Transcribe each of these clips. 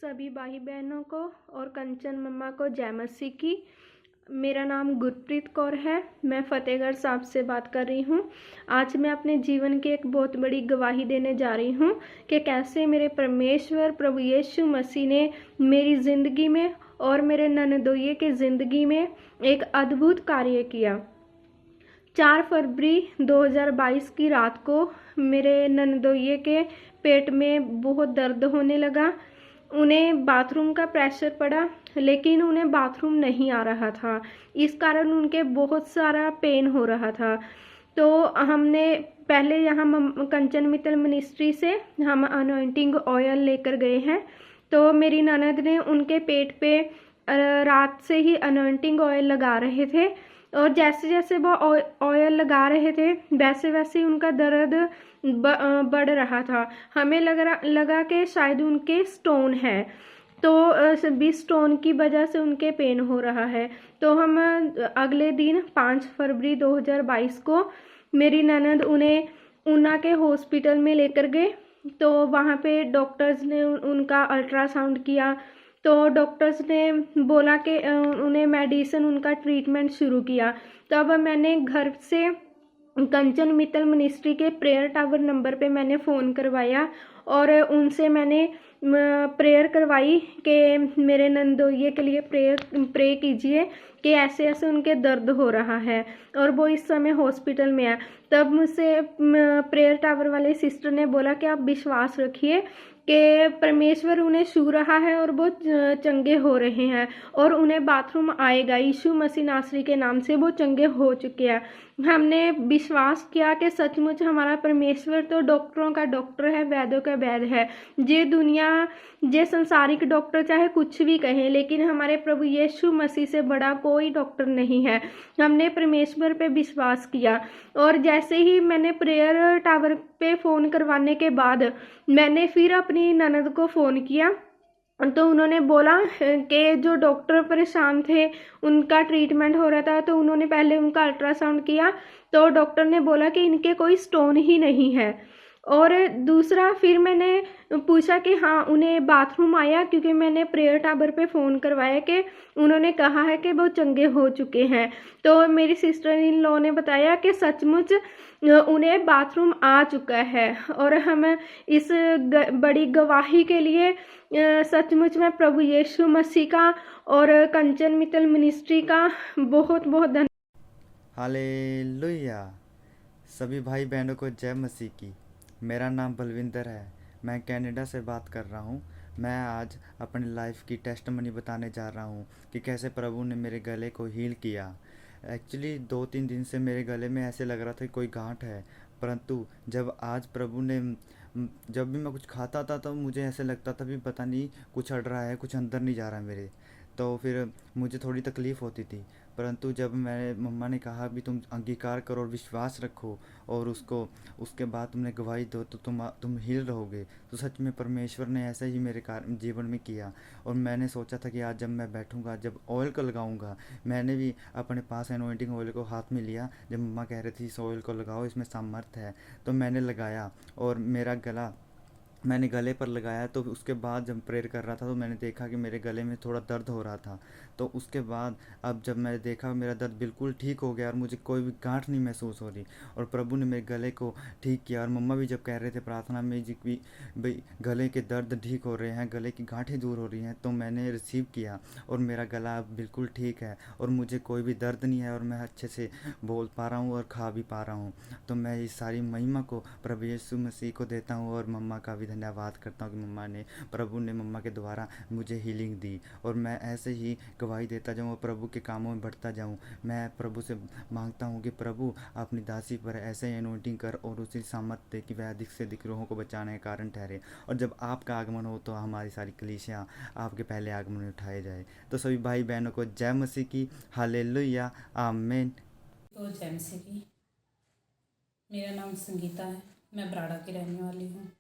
सभी भाई बहनों को और कंचन मम्मा को जय मसीह की। मेरा नाम गुरप्रीत कौर है। मैं फ़तेहगढ़ साहब से बात कर रही हूँ। आज मैं अपने जीवन की एक बहुत बड़ी गवाही देने जा रही हूँ कि कैसे मेरे परमेश्वर प्रभु यीशु मसीह ने मेरी ज़िंदगी में और मेरे ननदोइये की ज़िंदगी में एक अद्भुत कार्य किया। 4 फरवरी 2022 की रात को मेरे ननदोइये के पेट में बहुत दर्द होने लगा। उन्हें बाथरूम का प्रेशर पड़ा, लेकिन उन्हें बाथरूम नहीं आ रहा था। इस कारण उनके बहुत सारा पेन हो रहा था। तो हमने पहले यहाँ कंचन मित्तल मिनिस्ट्री से हम अनॉइंटिंग ऑयल लेकर गए हैं। तो मेरी ननद ने उनके पेट पे रात से ही अनॉइंटिंग ऑयल लगा रहे थे, और जैसे जैसे वो ऑयल लगा रहे थे वैसे वैसे उनका दर्द बढ़ रहा था। हमें लगा कि शायद उनके स्टोन है, तो भी स्टोन की वजह से उनके पेन हो रहा है। तो हम अगले दिन 5 फरवरी 2022 को मेरी ननद उन्हें ऊना के हॉस्पिटल में लेकर गए। तो वहाँ पे डॉक्टर्स ने उनका अल्ट्रासाउंड किया। तो डॉक्टर्स ने बोला कि उन्हें मेडिसिन, उनका ट्रीटमेंट शुरू किया। तब मैंने घर से कंचन मित्तल मिनिस्ट्री के प्रेयर टावर नंबर पे मैंने फ़ोन करवाया और उनसे मैंने प्रेयर करवाई कि मेरे नंदोइये के लिए प्रे कीजिए कि ऐसे ऐसे उनके दर्द हो रहा है और वो इस समय हॉस्पिटल में है। तब मुझसे प्रेयर टावर वाले सिस्टर ने बोला कि आप विश्वास रखिए कि परमेश्वर उन्हें छू रहा है और वो चंगे हो रहे हैं और उन्हें बाथरूम आएगा। यीशु मसीह नासरी के नाम से वो चंगे हो चुके हैं। हमने विश्वास किया कि सचमुच हमारा परमेश्वर तो डॉक्टरों का डॉक्टर है, वैद्यों का वैद्य है। ये दुनिया, ये संसारिक डॉक्टर चाहे कुछ भी कहें, लेकिन हमारे प्रभु यीशु मसीह से बड़ा कोई डॉक्टर नहीं है। हमने परमेश्वर पे विश्वास किया और जैसे ही मैंने प्रेयर टावर पे फ़ोन करवाने के बाद मैंने फिर अपनी ननद को फ़ोन किया। तो उन्होंने बोला कि जो डॉक्टर परेशान थे उनका ट्रीटमेंट हो रहा था, तो उन्होंने पहले उनका अल्ट्रासाउंड किया। तो डॉक्टर ने बोला कि इनके कोई स्टोन ही नहीं है। और दूसरा फिर मैंने पूछा कि हाँ उन्हें बाथरूम आया, क्योंकि मैंने प्रेयर टावर पे फ़ोन करवाया कि उन्होंने कहा है कि वो चंगे हो चुके हैं। तो मेरी सिस्टर इन लॉ ने बताया कि सचमुच उन्हें बाथरूम आ चुका है। और हम इस बड़ी गवाही के लिए सचमुच में प्रभु यीशु मसीह का और कंचन मित्तल मिनिस्ट्री का बहुत बहुत धन्यवाद। हालेलुया। सभी भाई बहनों को जय मसीह की। मेरा नाम बलविंदर है। मैं कनाडा से बात कर रहा हूँ। मैं आज अपनी लाइफ की टेस्टमनी बताने जा रहा हूँ कि कैसे प्रभु ने मेरे गले को हील किया। एक्चुअली 2-3 दिन से मेरे गले में ऐसे लग रहा था कि कोई गांठ है, परंतु जब आज प्रभु ने जब भी मैं कुछ खाता था तो मुझे ऐसे लगता था भी पता नहीं कुछ अड़ रहा है, कुछ अंदर नहीं जा रहा मेरे। तो फिर मुझे थोड़ी तकलीफ़ होती थी, परंतु जब मैंने मम्मा ने कहा भी तुम अंगीकार करो और विश्वास रखो और उसको उसके बाद तुमने गवाही दो तो तुम हील रहोगे। तो सच में परमेश्वर ने ऐसा ही मेरे जीवन में किया। और मैंने सोचा था कि आज जब मैं बैठूंगा, जब ऑयल को लगाऊंगा, मैंने भी अपने पास एनोइंटिंग ऑयल को हाथ में लिया। जब मम्मा कह रही थी इस ऑयल को लगाओ, इसमें सामर्थ है, तो मैंने लगाया और मैंने गले पर लगाया। तो उसके बाद जब प्रेयर कर रहा था तो मैंने देखा कि मेरे गले में थोड़ा दर्द हो रहा था। तो उसके बाद अब जब मैंने देखा मेरा दर्द बिल्कुल ठीक हो गया और मुझे कोई भी गांठ नहीं महसूस हो रही और प्रभु ने मेरे गले को ठीक किया। और मम्मा भी जब कह रहे थे प्रार्थना में जी कि भाई गले के दर्द ठीक हो रहे हैं, गले की गांठें दूर हो रही हैं, तो मैंने रिसीव किया और मेरा गला अब बिल्कुल ठीक है और मुझे कोई भी दर्द नहीं है और मैं अच्छे से बोल पा रहा हूँ और खा भी पा रहा हूँ। तो मैं इस सारी महिमा को प्रभु यीशु मसीह को देता हूँ और मम्मा का भी धन्यवाद करता हूँ कि प्रभु ने मम्मा के द्वारा मुझे हीलिंग दी। और मैं ऐसे ही गवाही देता जाऊँ और प्रभु के कामों में बढ़ता जाऊँ। मैं प्रभु से मांगता हूँ कि प्रभु अपनी दासी पर ऐसे अनॉइंटिंग कर और उसी सामर्थ दे कि वह अधिक से अधिक रूहों को बचाने का कारण ठहरे। और जब आपका आगमन हो तो हमारी सारी कलीसियाँ आपके पहले आगमन में उठाए जाए। तो सभी भाई बहनों को जय मसीह की। हालेलुया, आमीन। तो जय मसीह की। मेरा नाम संगीता है। मैं बराड़ा की रहने वाली हूँ।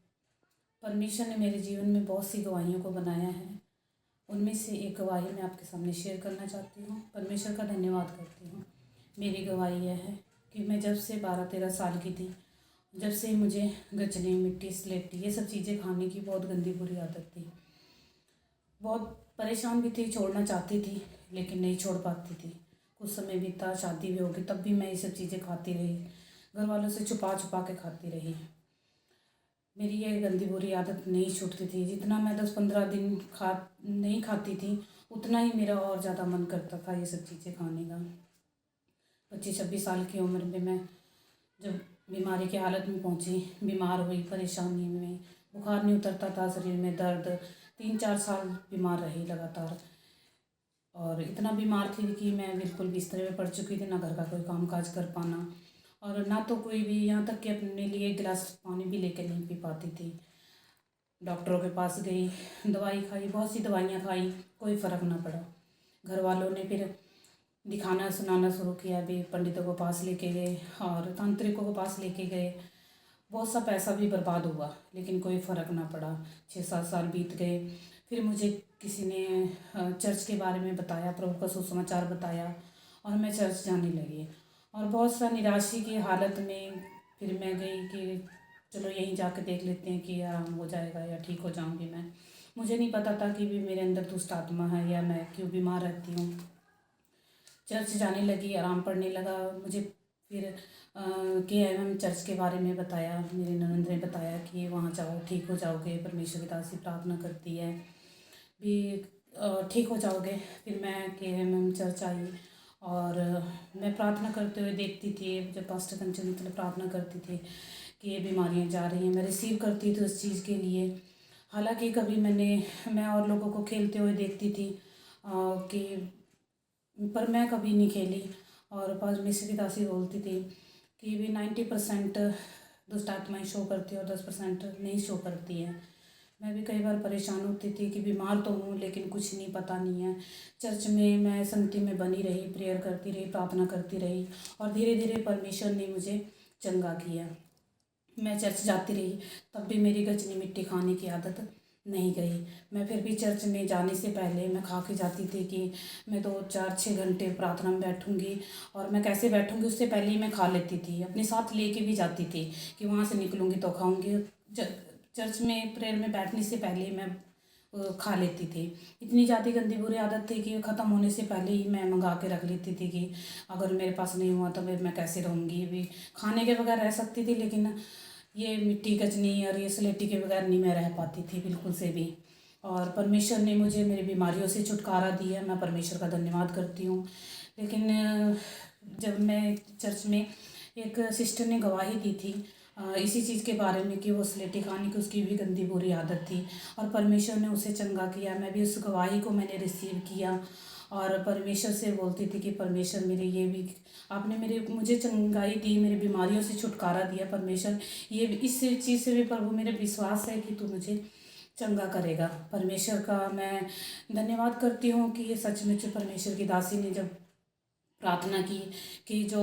परमेश्वर ने मेरे जीवन में बहुत सी गवाहियों को बनाया है। उनमें से एक गवाही मैं आपके सामने शेयर करना चाहती हूँ। परमेश्वर का धन्यवाद करती हूँ। मेरी गवाही यह है कि मैं जब से 12-13 साल की थी, जब से मुझे गचने, मिट्टी, स्लेटी ये सब चीज़ें खाने की बहुत गंदी बुरी आदत थी। बहुत परेशान भी थी, छोड़ना चाहती थी लेकिन नहीं छोड़ पाती थी। कुछ समय बीता, शादी भी हो गई, तब भी मैं ये सब चीज़ें खाती रही, घर वालों से छुपा छुपा के खाती रही। मेरी ये गंदी बुरी आदत नहीं छूटती थी। जितना मैं 10-15 दिन नहीं खाती थी, उतना ही मेरा और ज़्यादा मन करता था ये सब चीज़ें खाने का। 25-26 साल की उम्र में मैं जब बीमारी की हालत में पहुंची, बीमार हुई, परेशानी में, बुखार नहीं उतरता था, शरीर में दर्द, 3-4 साल बीमार रही लगातार। और इतना बीमार थी कि मैं बिल्कुल बिस्तर में पड़ चुकी थी, ना घर का कोई काम काज कर पाना और ना तो कोई भी, यहाँ तक कि अपने लिए एक गिलास पानी भी लेकर नहीं पी पाती थी। डॉक्टरों के पास गई, दवाई खाई, बहुत सी दवाइयाँ खाई, कोई फ़र्क ना पड़ा। घर वालों ने फिर दिखाना सुनाना शुरू किया, भी पंडितों को पास लेके गए और तांत्रिकों को पास लेके गए। बहुत सा पैसा भी बर्बाद हुआ लेकिन कोई फ़र्क ना पड़ा। 6-7 साल बीत गए। फिर मुझे किसी ने चर्च के बारे में बताया, प्रभु का सुसमाचार बताया और मैं चर्च जाने लगी। और बहुत सा निराशा की हालत में फिर मैं गई कि चलो यहीं जाके देख लेते हैं कि आराम हो जाएगा या ठीक हो जाऊंगी मैं। मुझे नहीं पता था कि भी मेरे अंदर दुष्ट आत्मा है या मैं क्यों बीमार रहती हूँ। चर्च जाने लगी, आराम पड़ने लगा। मुझे फिर KMM चर्च के बारे में बताया, मेरे ननद ने बताया कि वहाँ जाओ ठीक हो जाओगे, परमेश्वर की दासी प्रार्थना करती है भी ठीक हो जाओगे। फिर मैं KMM चर्च आई और मैं प्रार्थना करते हुए देखती थी, जब पास्टर कंचन मतलब प्रार्थना करती थी कि ये बीमारियाँ जा रही हैं, मैं रिसीव करती थी उस चीज़ के लिए। हालांकि कभी मैं और लोगों को खेलते हुए देखती थी कि पर मैं कभी नहीं खेली। और परमेश्वर की दासी बोलती थी कि भी 90% दुष्ट आत्माएँ शो करती है और 10% नहीं शो करती है। मैं भी कई बार परेशान होती थी कि बीमार तो हूँ लेकिन कुछ नहीं, पता नहीं है। चर्च में मैं संगति में बनी रही, प्रेयर करती रही, प्रार्थना करती रही और धीरे धीरे परमेश्वर ने मुझे चंगा किया। मैं चर्च जाती रही, तब भी मेरी गचनी मिट्टी खाने की आदत नहीं गई। मैं फिर भी चर्च में जाने से पहले मैं खा के जाती थी कि मैं 2-4-6 घंटे प्रार्थना में बैठूंगी और मैं कैसे बैठूंगी उससे पहले ही मैं खा लेती थी। अपने साथ लेके भी जाती थी कि वहाँ से निकलूंगी तो खाऊंगी। चर्च में प्रेयर में बैठने से पहले ही मैं खा लेती थी। इतनी ज़्यादा गंदी बुरी आदत थी कि ख़त्म होने से पहले ही मैं मंगा के रख लेती थी कि अगर मेरे पास नहीं हुआ तो फिर मैं कैसे रहूँगी। भी खाने के बगैर रह सकती थी लेकिन ये मिट्टी गचनी और ये स्लेटी के बगैर नहीं मैं रह पाती थी बिल्कुल से भी। और परमेश्वर ने मुझे मेरी बीमारियों से छुटकारा दिया, मैं परमेश्वर का धन्यवाद करती हूँ। लेकिन जब मैं चर्च में एक सिस्टर ने गवाही दी थी इसी चीज़ के बारे में कि वो स्लेटी खाने की उसकी भी गंदी बुरी आदत थी और परमेश्वर ने उसे चंगा किया। मैं भी उस गवाही को मैंने रिसीव किया और परमेश्वर से बोलती थी कि परमेश्वर मेरे ये भी आपने मुझे चंगाई दी, मेरी बीमारियों से छुटकारा दिया। परमेश्वर ये इस चीज़ से भी प्रभु मेरे विश्वास है कि तू मुझे चंगा करेगा। परमेश्वर का मैं धन्यवाद करती हूँ कि ये सचमुच परमेश्वर की दासी ने जब प्रार्थना की कि जो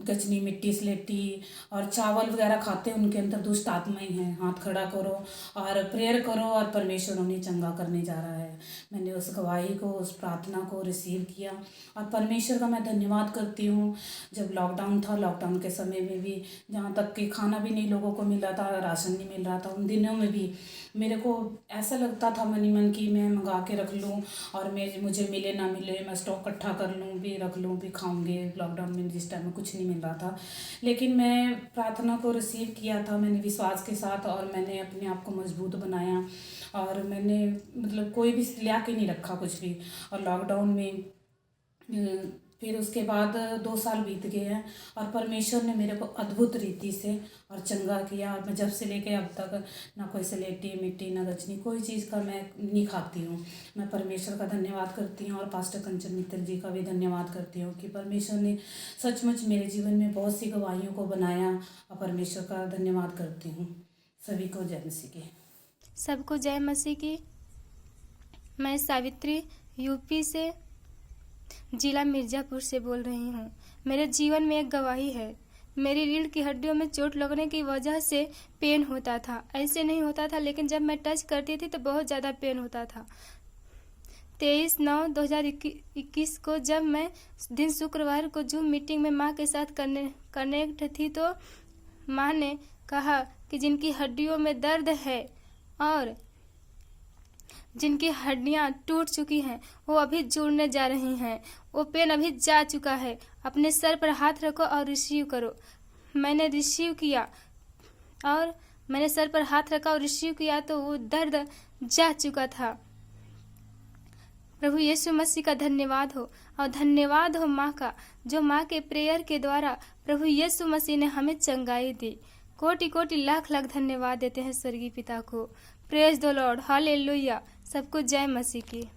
गचनी मिट्टी स्लेटी और चावल वगैरह खाते हैं उनके अंदर दुष्ट आत्माएं हैं, हाथ खड़ा करो और प्रेयर करो और परमेश्वर उन्हें चंगा करने जा रहा है। मैंने उस गवाही को, उस प्रार्थना को रिसीव किया और परमेश्वर का मैं धन्यवाद करती हूँ। जब लॉकडाउन था, लॉकडाउन के समय में भी जहाँ तक कि खाना भी नहीं लोगों को मिल रहा था, राशन नहीं मिल रहा था, उन दिनों में भी मेरे को ऐसा लगता था मन ही मन कि मैं मंगा के रख लूँ और मुझे मिले ना मिले मैं स्टॉक इकट्ठा कर लूँ, भी रख लूँ, भी खाऊंगे। लॉकडाउन में जिस टाइम में कुछ नहीं मिल रहा था लेकिन मैं प्रार्थना को रिसीव किया था मैंने विश्वास के साथ और मैंने अपने आप को मजबूत बनाया और मैंने मतलब कोई भी लिया के नहीं रखा कुछ भी। और लॉकडाउन में फिर उसके बाद 2 साल बीत गए हैं और परमेश्वर ने मेरे को अद्भुत रीति से और चंगा किया। और मैं जब से लेके अब तक ना कोई स्लेटी मिट्टी ना गचनी कोई चीज़ का मैं नहीं खाती हूँ। मैं परमेश्वर का धन्यवाद करती हूँ और पास्टर कंचन मित्तल जी का भी धन्यवाद करती हूँ कि परमेश्वर ने सचमुच मेरे जीवन में बहुत सी गवाहियों को बनाया और परमेश्वर का धन्यवाद करती हूँ। सभी को जय मसीह की। सबको जय मसीह की। मैं सावित्री यूपी से जिला मिर्ज़ापुर से बोल रही हूँ। मेरे जीवन में एक गवाही है। मेरी रीढ़ की हड्डियों में चोट लगने की वजह से पेन होता था। ऐसे नहीं होता था लेकिन जब मैं टच करती थी तो बहुत ज़्यादा पेन होता था। 23/9/2021 को जब मैं दिन शुक्रवार को जूम मीटिंग में माँ के साथ कनेक्ट थी तो माँ ने कहा कि जिनकी हड्डियों में दर्द है और जिनकी हड्डियां टूट चुकी हैं वो अभी जुड़ने जा रही हैं। वो पेन अभी जा चुका है। अपने सर पर हाथ रखो और रिसीव करो। मैंने रिसीव किया और मैंने सर पर हाथ रखा और रिसीव किया तो वो दर्द जा चुका था। प्रभु यीशु मसीह का धन्यवाद हो और धन्यवाद हो माँ का, जो माँ के प्रेयर के द्वारा प्रभु यीशु मसीह ने हमें चंगाई दी। कोटि कोटि लाख लाख धन्यवाद देते हैं स्वर्गीय पिता को। Praise the Lord, hallelujah. सबको जय मसीह की।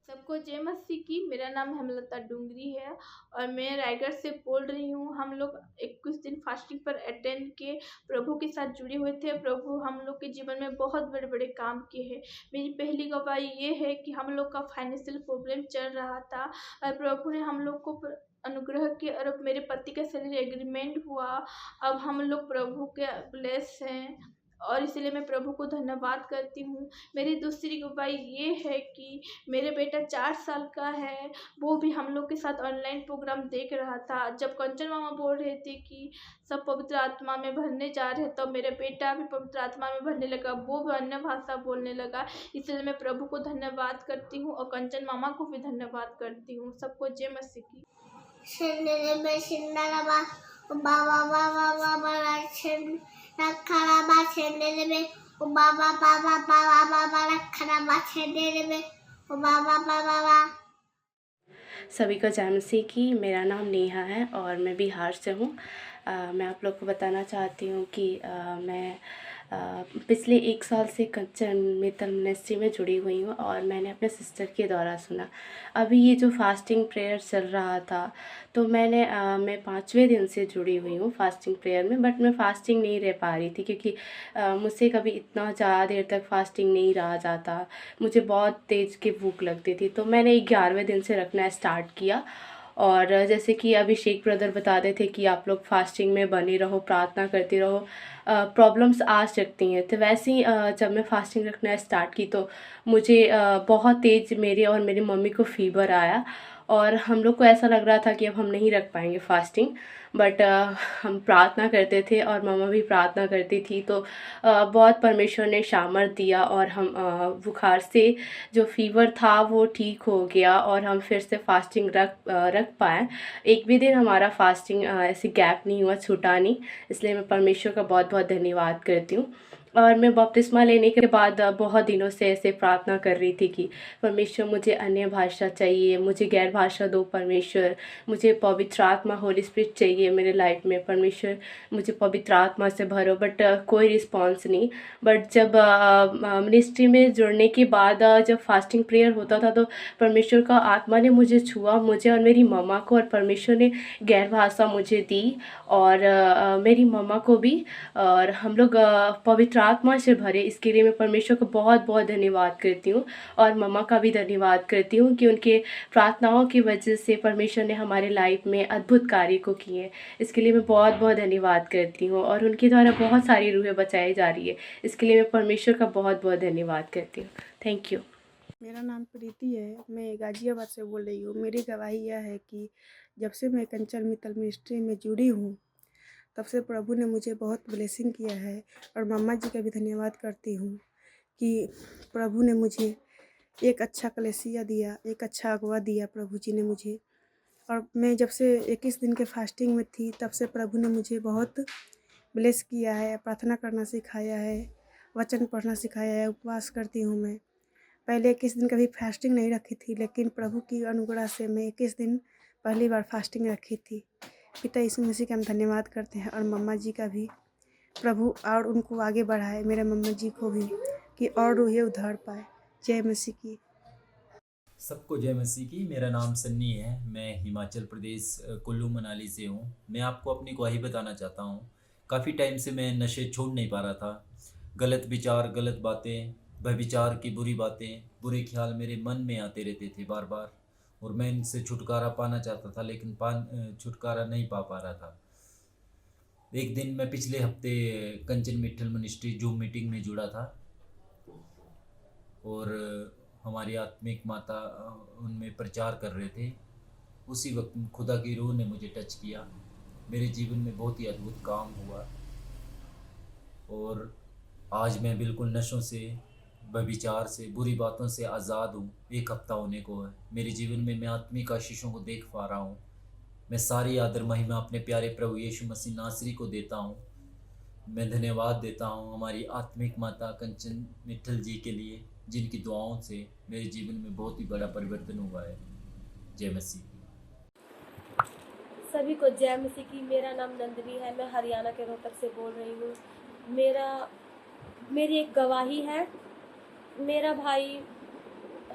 सबको जय मसीह की। मेरा नाम हेमलता डूंगरी है और मैं रायगढ़ से बोल रही हूँ। हम लोग 21 दिन फास्टिंग पर अटेंड किए, प्रभु के साथ जुड़े हुए थे। प्रभु हम लोग के जीवन में बहुत बड़े बड़े काम किए हैं। मेरी पहली गवाही ये है कि हम लोग का फाइनेंशियल प्रॉब्लम चल रहा था और प्रभु ने हम लोग को अनुग्रह किया और अब मेरे पति का सैलरी एग्रीमेंट हुआ। अब हम लोग प्रभु के ब्लेस हैं और इसलिए मैं प्रभु को धन्यवाद करती हूँ। मेरी दूसरी गवाही ये है कि मेरे बेटा 4 साल का है, वो भी हम लोग के साथ ऑनलाइन प्रोग्राम देख रहा था। जब कंचन मामा बोल रहे थे कि सब पवित्र आत्मा में भरने जा रहे हैं, तो मेरा बेटा भी पवित्र आत्मा में भरने लगा, वो भी अन्य भाषा बोलने लगा। इसलिए मैं प्रभु को धन्यवाद करती हूँ और कंचन मामा को भी धन्यवाद करती हूँ। सबको जय मसीह की। सभी को जय मसीह की। मेरा नाम नेहा है और मैं बिहार से हूँ। मैं आप लोग को बताना चाहती हूँ कि मैं पिछले 1 साल से कंचन मित्तल मिनिस्ट्री में जुड़ी हुई हूँ और मैंने अपने सिस्टर के द्वारा सुना। अभी ये जो फास्टिंग प्रेयर चल रहा था तो मैं 5वें दिन से जुड़ी हुई हूँ फास्टिंग प्रेयर में, बट मैं फास्टिंग नहीं रह पा रही थी क्योंकि मुझसे कभी इतना ज़्यादा देर तक फास्टिंग नहीं रहा जाता। मुझे बहुत तेज़ की भूख लगती थी, तो मैंने 11वें दिन से रखना स्टार्ट किया। और जैसे कि अभिषेक ब्रदर बताते थे कि आप लोग फास्टिंग में बने रहो, प्रार्थना करती रहो, प्रॉब्लम्स आ सकती हैं। तो वैसे ही जब मैं फास्टिंग रखना स्टार्ट की तो मुझे बहुत तेज़ मेरे और मेरी मम्मी को फीवर आया और हम लोग को ऐसा लग रहा था कि अब हम नहीं रख पाएंगे फास्टिंग। बट हम प्रार्थना करते थे और मम्मा भी प्रार्थना करती थी, तो बहुत परमेश्वर ने सामर्थ दिया और हम बुखार से जो फीवर था वो ठीक हो गया और हम फिर से फास्टिंग रख पाए। एक भी दिन हमारा फास्टिंग ऐसे गैप नहीं हुआ, छूटा नहीं। इसलिए मैं परमेश्वर का बहुत बहुत धन्यवाद करती हूँ। और मैं बपतिस्मा लेने के बाद बहुत दिनों से ऐसे प्रार्थना कर रही थी कि परमेश्वर मुझे अन्य भाषा चाहिए, मुझे गैर भाषा दो परमेश्वर, मुझे पवित्र आत्मा होली स्पिरिट चाहिए मेरे लाइफ में परमेश्वर, मुझे पवित्र आत्मा से भरो। बट कोई रिस्पांस नहीं। बट जब मिनिस्ट्री में जुड़ने के बाद जब फास्टिंग प्रेयर होता था तो परमेश्वर का आत्मा ने मुझे छुआ, मुझे और मेरी मम्मा को, और परमेश्वर ने गैर भाषा मुझे दी और मेरी मम्मा को भी, और हम लोग पवित्र आत्मा से भरे। इसके लिए मैं परमेश्वर को बहुत बहुत धन्यवाद करती हूँ और मम्मा का भी धन्यवाद करती हूँ कि उनके प्रार्थनाओं की वजह से परमेश्वर ने हमारे लाइफ में अद्भुत कार्य को किए। इसके लिए मैं बहुत बहुत धन्यवाद करती हूँ और उनके द्वारा बहुत सारी रूहें बचाई जा रही है। इसके लिए मैं परमेश्वर का बहुत बहुत धन्यवाद करती हूँ। Thank you. मेरा नाम प्रीति है, मैं गाजियाबाद से बोल रही हूँ। मेरी गवाही यह है कि जब से मैं कंचन मित्तल मिनिस्ट्री में जुड़ी हूँ तब से प्रभु ने मुझे बहुत ब्लेसिंग किया है और मम्मा जी का भी धन्यवाद करती हूँ कि प्रभु ने मुझे एक अच्छा कलीसिया दिया, एक अच्छा अगुवा दिया प्रभु जी ने मुझे। और मैं जब से 21 दिन के फास्टिंग में थी तब से प्रभु ने मुझे बहुत ब्लेस किया है, प्रार्थना करना सिखाया है, वचन पढ़ना सिखाया है, उपवास करती हूँ मैं। पहले 21 दिन कभी फास्टिंग नहीं रखी थी, लेकिन प्रभु की अनुग्रह से मैं 21 दिन पहली बार फास्टिंग रखी थी। पिता यीशु मसीह का हम धन्यवाद करते हैं और मम्मा जी का भी। प्रभु और उनको आगे बढ़ाए, मेरे मम्मा जी को भी, कि और रूहें उधार पाए। जय मसीह की। सबको जय मसीह की। मेरा नाम सन्नी है, मैं हिमाचल प्रदेश कुल्लू मनाली से हूँ। मैं आपको अपनी गवाही बताना चाहता हूँ। काफ़ी टाइम से मैं नशे छोड़ नहीं पा रहा था। गलत विचार, गलत बातें, व्यभिचार की बुरी बातें, बुरे ख्याल मेरे मन में आते रहते थे बार बार, और मैं इनसे छुटकारा पाना चाहता था लेकिन छुटकारा नहीं पा रहा था। एक दिन मैं पिछले हफ्ते कंचन मित्तल मिनिस्ट्री जूम मीटिंग में जुड़ा था और हमारी आत्मिक माता उनमें प्रचार कर रहे थे। उसी वक्त खुदा की रूह ने मुझे टच किया। मेरे जीवन में बहुत ही अद्भुत काम हुआ और आज मैं बिल्कुल नशों से व्यभिचार से, बुरी बातों से आज़ाद हूँ। एक हफ्ता होने को है। मेरे जीवन में मैं आत्मिक आशीषों को देख पा रहा हूँ। मैं सारी आदर महिमा अपने प्यारे प्रभु यीशु मसीह नासरी को देता हूँ। मैं धन्यवाद देता हूँ हमारी आत्मिक माता कंचन मित्तल जी के लिए, जिनकी दुआओं से मेरे जीवन में बहुत ही बड़ा परिवर्तन हुआ है। जय मसीह। सभी को जय मसीह की। मेरा नाम नंदिनी है, मैं हरियाणा के रोहतक से बोल रही हूँ। मेरी एक गवाही है। मेरा भाई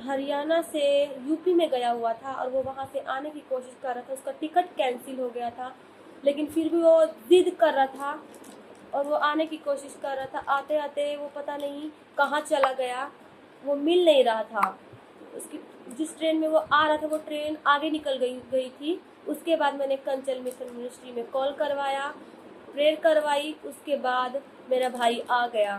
हरियाणा से यूपी में गया हुआ था और वो वहाँ से आने की कोशिश कर रहा था। उसका टिकट कैंसिल हो गया था, लेकिन फिर भी वो जिद कर रहा था और वो आने की कोशिश कर रहा था। आते आते वो पता नहीं कहाँ चला गया, वो मिल नहीं रहा था। उसकी जिस ट्रेन में वो आ रहा था वो ट्रेन आगे निकल गई थी। उसके बाद मैंने कंचन मिशन मिनिस्ट्री में कॉल करवाया, प्रेयर करवाई, उसके बाद मेरा भाई आ गया।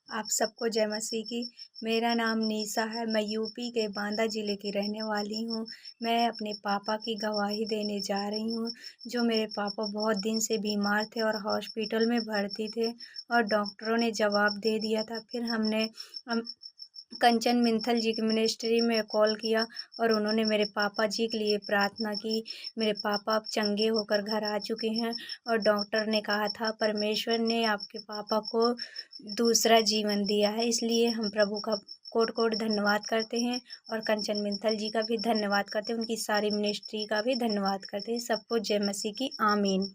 आप सबको जय मसीह की। मेरा नाम निशा है, मैं यूपी के बांदा ज़िले की रहने वाली हूँ। मैं अपने पापा की गवाही देने जा रही हूँ। जो मेरे पापा बहुत दिन से बीमार थे और हॉस्पिटल में भर्ती थे और डॉक्टरों ने जवाब दे दिया था। फिर हमने कंचन मित्तल जी की मिनिस्ट्री में कॉल किया और उन्होंने मेरे पापा जी के लिए प्रार्थना की। मेरे पापा अब चंगे होकर घर आ चुके हैं और डॉक्टर ने कहा था परमेश्वर ने आपके पापा को दूसरा जीवन दिया है। इसलिए हम प्रभु का कोटि कोटि धन्यवाद करते हैं और कंचन मित्तल जी का भी धन्यवाद करते हैं, उनकी सारी मिनिस्ट्री का भी धन्यवाद करते हैं। सबको जय मसीह की। आमीन।